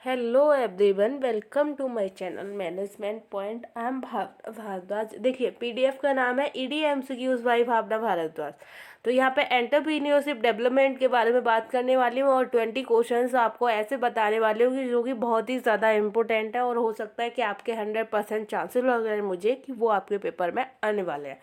Hello everyone, welcome to my channel management point. I am Bhardwaj. देखिए, PDF का नाम है EDMCQs बाई भावना भारद्वाज। तो यहाँ पे एंटरप्रीन्योरशिप डेवलपमेंट के बारे में बात करने वाली हूँ और 20 क्वेश्चंस आपको ऐसे बताने वाली हूँ कि जो कि बहुत ही ज़्यादा इंपॉर्टेंट है और हो सकता है कि आपके 100% चांसेस लग रहे हैं मुझे कि वो आपके पेपर में आने वाले हैं।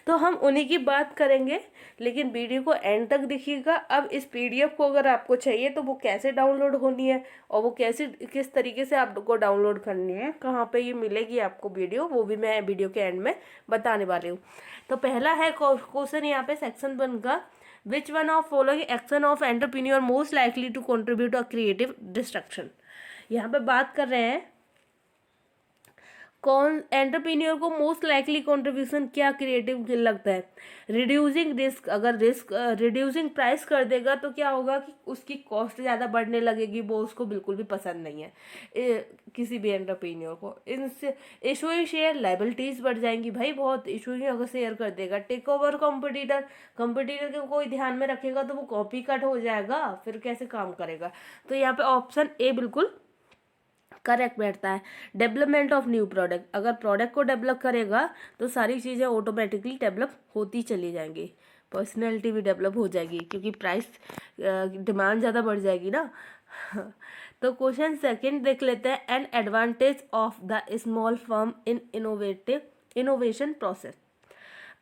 तो हम उन्हीं की बात करेंगे, लेकिन वीडियो को एंड तक देखिएगा। अब इस पीडीएफ को अगर आपको चाहिए तो वो कैसे डाउनलोड होनी है और वो कैसे किस तरीके से आपको डाउनलोड करनी है, कहाँ पे ये मिलेगी आपको वीडियो, वो भी मैं वीडियो के एंड में बताने वाली हूँ। तो पहला है क्वेश्चन यहाँ पे सेक्शन 1 का, which one of following action of entrepreneur most likely to contribute a creative destruction. यहाँ पे बात कर रहे हैं कौन एंटरप्रेन्योर को मोस्ट लाइकली कंट्रीब्यूशन क्या क्रिएटिव लगता है। रिड्यूसिंग रिस्क, अगर रिस्क रिड्यूसिंग प्राइस कर देगा तो क्या होगा कि उसकी कॉस्ट ज़्यादा बढ़ने लगेगी, वो उसको बिल्कुल भी पसंद नहीं है किसी भी एंटरप्रेन्योर को। इनसे इशूइंग शेयर, लाइबिलिटीज बढ़ जाएंगी भाई बहुत। इशूइंग अगर शेयर कर देगा, टेक ओवर कॉम्पिटिटर, कंपटीटर को कोई ध्यान में रखेगा तो वो कॉपी कट हो जाएगा, फिर कैसे काम करेगा। तो यहाँ पे ऑप्शन ए बिल्कुल करेक्ट बैठता है। डेवलपमेंट ऑफ न्यू प्रोडक्ट, अगर प्रोडक्ट को डेवलप करेगा तो सारी चीज़ें ऑटोमेटिकली डेवलप होती चली जाएंगी, पर्सनैलिटी भी डेवलप हो जाएगी क्योंकि प्राइस डिमांड ज़्यादा बढ़ जाएगी ना। तो क्वेश्चन सेकंड देख लेते हैं, an advantage of the small firm in innovation process.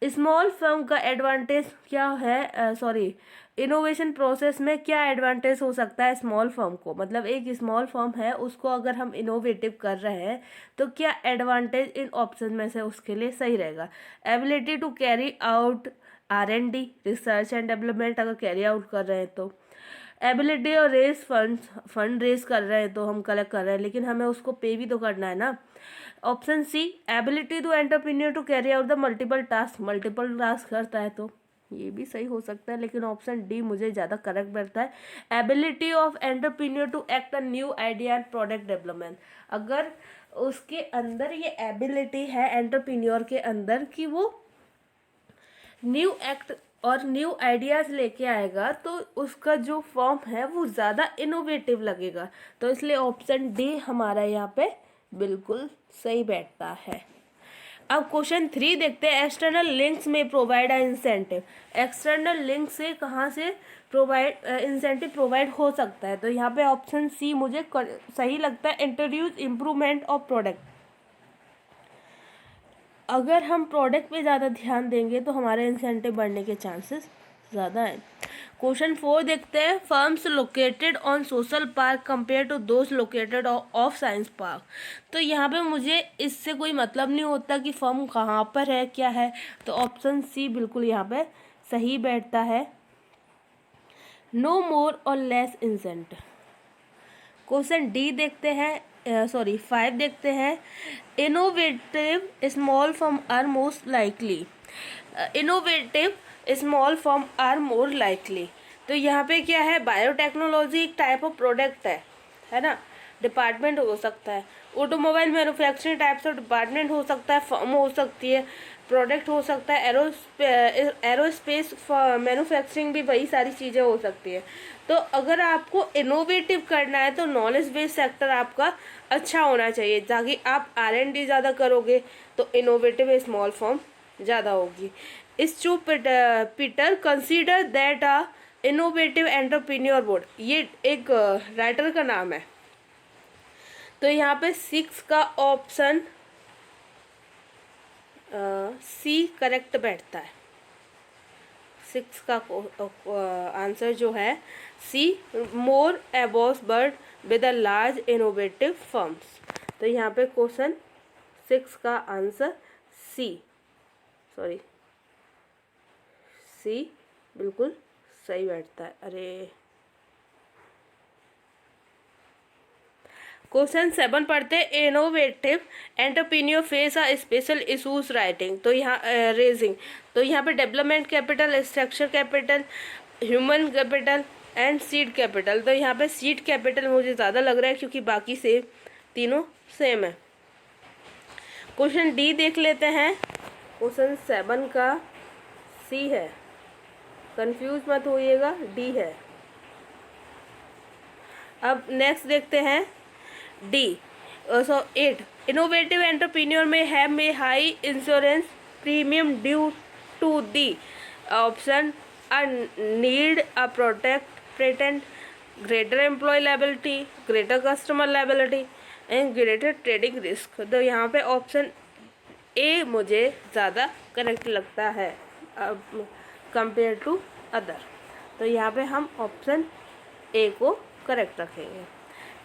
Small firm का एडवांटेज क्या है, सॉरी, इनोवेशन प्रोसेस में क्या एडवांटेज हो सकता है स्मॉल फर्म को। मतलब एक स्मॉल फर्म है, उसको अगर हम इनोवेटिव कर रहे हैं तो क्या एडवांटेज इन ऑप्शन में से उसके लिए सही रहेगा। Ability to carry out R&D, research and development, अगर कैरी आउट कर रहे हैं तो। एबिलिटी और फंड रेज कर रहे हैं तो हम कलेक्ट कर रहे हैं, लेकिन हमें उसको पे भी तो करना है ना। Option C, ability to entrepreneur to carry out the multiple task करता है तो ये भी सही हो सकता है, लेकिन ऑप्शन डी मुझे ज़्यादा करेक्ट बैठता है। Ability of entrepreneur to act a new idea and product development, अगर उसके अंदर ये एबिलिटी है एंटरप्रेन्योर के अंदर कि वो न्यू एक्ट और न्यू आइडियाज़ लेके आएगा तो उसका जो फॉर्म है वो ज़्यादा इनोवेटिव लगेगा। तो इसलिए ऑप्शन डी हमारा यहाँ पे बिल्कुल सही बैठता है। अब क्वेश्चन 3 देखते हैं, एक्सटर्नल लिंक्स में provide a incentive. External link से कहाँ से प्रोवाइड इंसेंटिव प्रोवाइड हो सकता है। तो यहाँ पे ऑप्शन सी मुझे सही लगता है, इंट्रोड्यूस इम्प्रूवमेंट ऑफ प्रोडक्ट। अगर हम प्रोडक्ट पे ज़्यादा ध्यान देंगे तो हमारे इंसेंटिव बढ़ने के चांसेस ज़्यादा हैं। क्वेश्चन 4 देखते हैं, firms located on social park compare to those located of science park. तो यहाँ पे मुझे इससे कोई मतलब नहीं होता कि फर्म कहाँ पर है क्या है, तो ऑप्शन सी बिल्कुल यहाँ पे सही बैठता है, नो मोर और लेस इंसेंटिव। क्वेश्चन डी देखते हैं, 5 देखते हैं, innovative small firm are most likely. Innovative small firm are more likely, तो यहाँ पे क्या है, बायोटेक्नोलॉजी एक टाइप ऑफ प्रोडक्ट है ना, डिपार्टमेंट हो सकता है। Automobile manufacturing types of department हो सकता है, फर्म हो सकती है, प्रोडक्ट हो सकता है, एरोस्पेस मैन्युफैक्चरिंग भी वही सारी चीज़ें हो सकती है। तो अगर आपको इनोवेटिव करना है तो नॉलेज बेस्ड सेक्टर आपका अच्छा होना चाहिए, ताकि आप R&D ज़्यादा करोगे तो इनोवेटिव स्मॉल फर्म ज़्यादा होगी। Schumpeter consider that a innovative entrepreneur board, ये एक राइटर का नाम है। तो यहाँ पे 6 का ऑप्शन सी करेक्ट बैठता है। 6 का आंसर जो है C, more above bird with a large innovative firms. तो यहाँ पे क्वेश्चन 6 का आंसर सी बिल्कुल सही बैठता है। अरे क्वेश्चन 7 पढ़ते हैं, innovative entrepreneur face a special issues writing. तो यहाँ रेजिंग, तो यहाँ पे development capital, structure capital, human capital and seed capital. तो यहाँ पे सीड कैपिटल मुझे ज़्यादा लग रहा है क्योंकि बाकी से तीनों सेम है। क्वेश्चन डी देख लेते हैं, क्वेश्चन 7 का सी है, कंफ्यूज मत होइएगा, डी है। अब नेक्स्ट देखते हैं, D 8 innovative entrepreneur may have may high insurance premium due to the option a need a protect patent greater employ liability greater customer liability and greater trading risk. तो यहाँ पे option A मुझे ज़्यादा correct लगता है compare to other. तो यहाँ पे हम ऑप्शन ए को करेक्ट रखेंगे।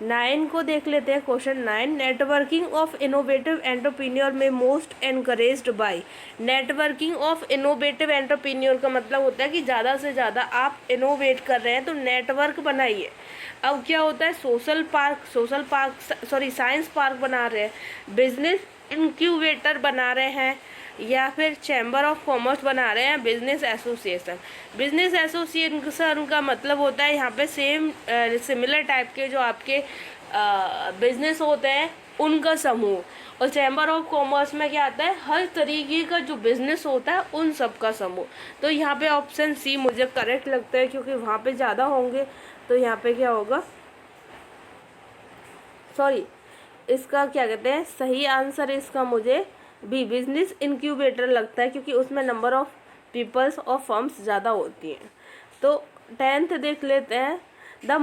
9 को देख लेते हैं। Question 9 networking of innovative entrepreneur में most encouraged by. Networking of innovative entrepreneur का मतलब होता है कि ज़्यादा से ज़्यादा आप इनोवेट कर रहे हैं तो नेटवर्क बनाइए। अब क्या होता है, साइंस पार्क बना रहे हैं, बिजनेस इंक्यूबेटर बना रहे हैं, या फिर चैम्बर ऑफ कॉमर्स बना रहे हैं, बिजनेस एसोसिएशन। बिजनेस एसोसिएशन का मतलब होता है यहाँ पे सिमिलर टाइप के जो आपके बिजनेस होते हैं उनका समूह। और चैम्बर ऑफ कॉमर्स में क्या आता है, हर तरीके का जो बिजनेस होता है उन सब का समूह। तो यहाँ पे ऑप्शन सी मुझे करेक्ट लगता है क्योंकि वहाँ पे ज़्यादा होंगे। तो यहाँ पे क्या होगा, इसका क्या कहते हैं, सही आंसर इसका मुझे बी बिजनेस इंक्यूबेटर लगता है क्योंकि उसमें नंबर ऑफ पीपल्स और फर्म्स ज़्यादा होती हैं। तो 10th देख लेते हैं। द